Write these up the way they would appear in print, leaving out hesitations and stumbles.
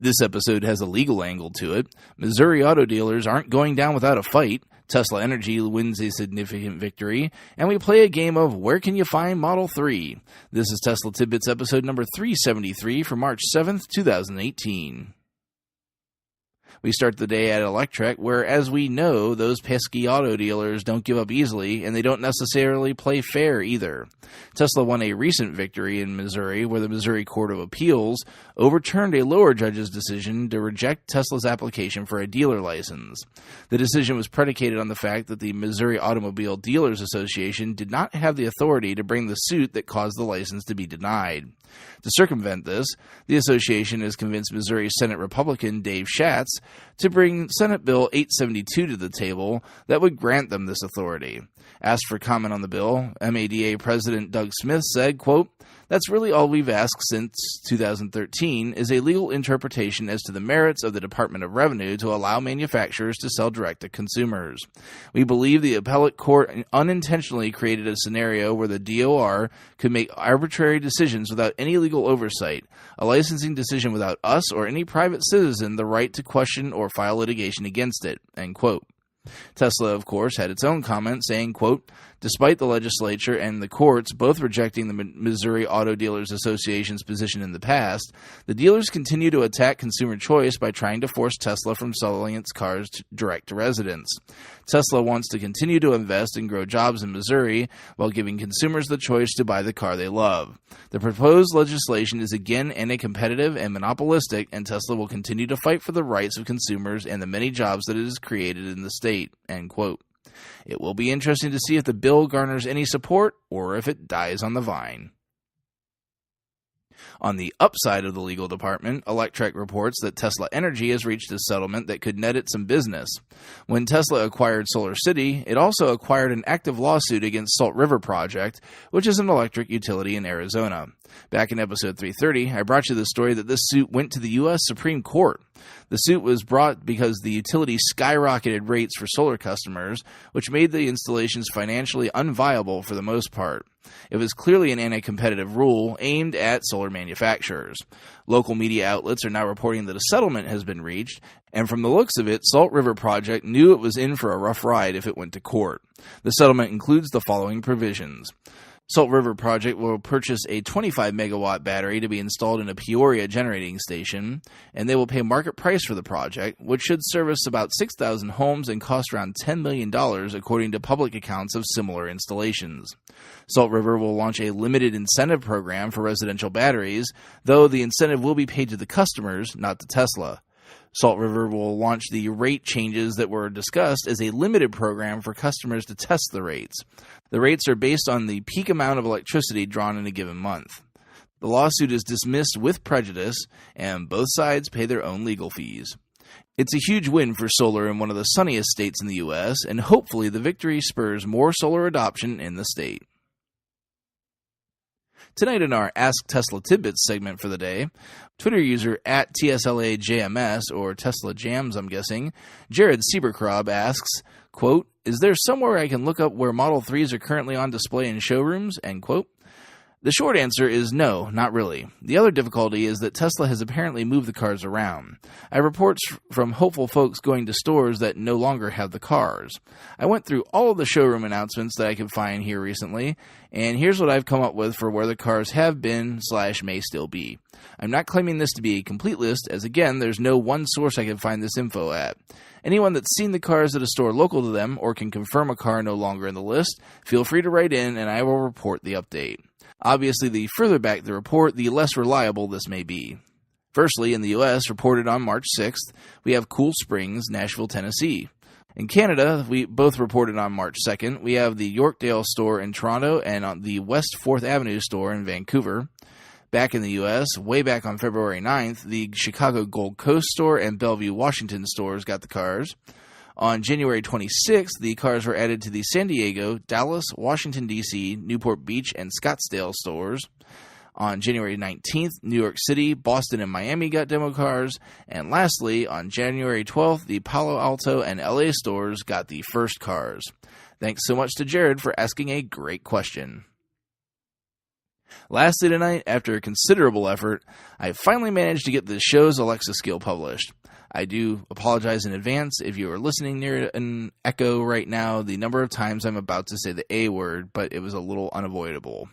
This episode has a legal angle to it. Missouri auto dealers aren't going down without a fight. Tesla Energy wins a significant victory. And we play a game of Where Can You Find Model 3? This is Tesla Tidbits episode number 373 for March 7th, 2018. We start the day at Electrek, where, as we know, those pesky auto dealers don't give up easily, and they don't necessarily play fair either. Tesla won a recent victory in Missouri, where the Missouri Court of Appeals overturned a lower judge's decision to reject Tesla's application for a dealer license. The decision was predicated on the fact that the Missouri Automobile Dealers Association did not have the authority to bring the suit that caused the license to be denied. To circumvent this, the association has convinced Missouri Senate Republican Dave Schatz to bring Senate Bill 872 to the table that would grant them this authority. Asked for comment on the bill, MADA President Doug Smith said, quote, "That's really all we've asked since 2013 is a legal interpretation as to the merits of the Department of Revenue to allow manufacturers to sell direct to consumers. We believe the appellate court unintentionally created a scenario where the DOR could make arbitrary decisions without any legal oversight, a licensing decision without us or any private citizen the right to question or file litigation against it," end quote. Tesla, of course, had its own comment saying, quote, "Despite the legislature and the courts both rejecting the Missouri Auto Dealers Association's position in the past, the dealers continue to attack consumer choice by trying to force Tesla from selling its cars direct to residents. Tesla wants to continue to invest and grow jobs in Missouri while giving consumers the choice to buy the car they love. The proposed legislation is again anti-competitive and monopolistic, and Tesla will continue to fight for the rights of consumers and the many jobs that it has created in the state," end quote. It will be interesting to see if the bill garners any support or if it dies on the vine. On the upside of the legal department, Electrek reports that Tesla Energy has reached a settlement that could net it some business. When Tesla acquired Solar City, it also acquired an active lawsuit against Salt River Project, which is an electric utility in Arizona. Back in episode 330, I brought you the story that this suit went to the U.S. Supreme Court. The suit was brought because the utility skyrocketed rates for solar customers, which made the installations financially unviable for the most part. It was clearly an anti-competitive rule aimed at solar manufacturers. Local media outlets are now reporting that a settlement has been reached, and from the looks of it, Salt River Project knew it was in for a rough ride if it went to court. The settlement includes the following provisions. Salt River Project will purchase a 25-megawatt battery to be installed in a Peoria generating station, and they will pay market price for the project, which should service about 6,000 homes and cost around $10 million, according to public accounts of similar installations. Salt River will launch a limited incentive program for residential batteries, though the incentive will be paid to the customers, not to Tesla. Salt River will launch the rate changes that were discussed as a limited program for customers to test the rates. The rates are based on the peak amount of electricity drawn in a given month. The lawsuit is dismissed with prejudice, and both sides pay their own legal fees. It's a huge win for solar in one of the sunniest states in the U.S., and hopefully the victory spurs more solar adoption in the state. Tonight in our Ask Tesla Tidbits segment for the day, Twitter user at TSLAJMS, or Tesla Jams I'm guessing, Jared Sieberkrob asks, quote, "Is there somewhere I can look up where Model 3s are currently on display in showrooms?" End quote. The short answer is no, not really. The other difficulty is that Tesla has apparently moved the cars around. I have reports from hopeful folks going to stores that no longer have the cars. I went through all of the showroom announcements that I could find here recently, and here's what I've come up with for where the cars have been/may still be. I'm not claiming this to be a complete list, as again, there's no one source I can find this info at. Anyone that's seen the cars at a store local to them or can confirm a car no longer in the list, feel free to write in and I will report the update. Obviously, the further back the report, the less reliable this may be. Firstly, in the U.S., reported on March 6th, we have Cool Springs, Nashville, Tennessee. In Canada, we both reported on March 2nd, we have the Yorkdale store in Toronto and on the West 4th Avenue store in Vancouver. Back in the U.S., way back on February 9th, the Chicago Gold Coast store and Bellevue, Washington stores got the cars. On January 26th, the cars were added to the San Diego, Dallas, Washington, D.C., Newport Beach, and Scottsdale stores. On January 19th, New York City, Boston, and Miami got demo cars. And lastly, on January 12th, the Palo Alto and LA stores got the first cars. Thanks so much to Jared for asking a great question. Lastly tonight, after considerable effort, I finally managed to get the show's Alexa skill published. I do apologize in advance if you are listening near an echo right now, the number of times I'm about to say the A word, but it was a little unavoidable.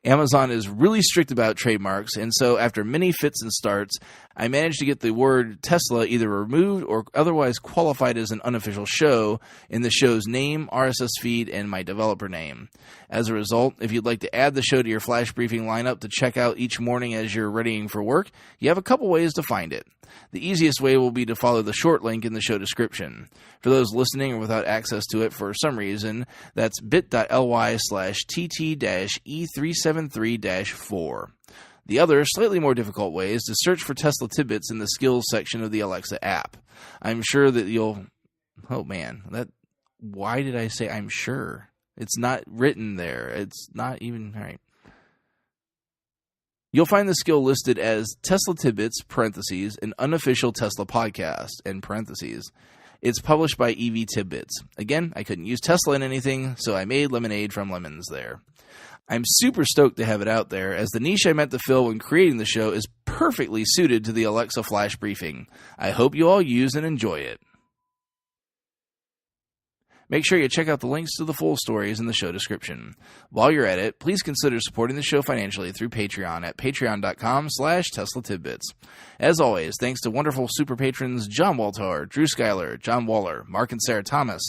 Amazon is really strict about trademarks, and so after many fits and starts, I managed to get the word Tesla either removed or otherwise qualified as an unofficial show in the show's name, RSS feed, and my developer name. As a result, if you'd like to add the show to your flash briefing lineup to check out each morning as you're readying for work, you have a couple ways to find it. The easiest way will be to follow the short link in the show description. For those listening or without access to it for some reason, that's bit.ly/tt-e373-4. The other, slightly more difficult way is to search for Tesla Tidbits in the skills section of the Alexa app. I'm sure that you'll... Oh man, why did I say I'm sure? It's not written there. It's not even... All right. You'll find the skill listed as Tesla Tidbits, parentheses, an unofficial Tesla podcast, end parentheses. It's published by EV Tidbits. Again, I couldn't use Tesla in anything, so I made lemonade from lemons there. I'm super stoked to have it out there, as the niche I meant to fill when creating the show is perfectly suited to the Alexa Flash Briefing. I hope you all use and enjoy it. Make sure you check out the links to the full stories in the show description. While you're at it, please consider supporting the show financially through Patreon at patreon.com/Tesla Tidbits. As always, thanks to wonderful super patrons John Waltar, Drew Schuyler, John Waller, Mark and Sarah Thomas,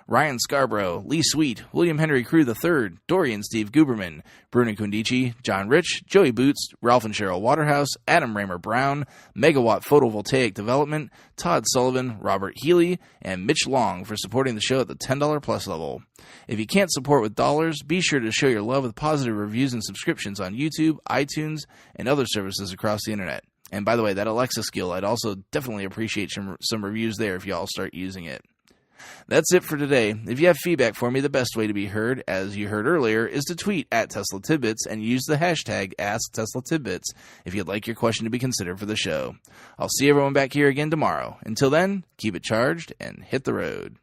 Ryan Scarborough, Lee Sweet, William Henry Crew III, Dorian Steve Guberman, Bruno Kundici, John Rich, Joey Boots, Ralph and Cheryl Waterhouse, Adam Raymer Brown, Megawatt Photovoltaic Development, Todd Sullivan, Robert Healy, and Mitch Long for supporting the show at the $10 plus level. If you can't support with dollars, be sure to show your love with positive reviews and subscriptions on YouTube, iTunes, and other services across the internet. And by the way, that Alexa skill, I'd also definitely appreciate some reviews there if you all start using it. That's it for today. If you have feedback for me, the best way to be heard, as you heard earlier, is to tweet at Tesla Tidbits and use the hashtag AskTeslaTidbits if you'd like your question to be considered for the show. I'll see everyone back here again tomorrow. Until then, keep it charged and hit the road.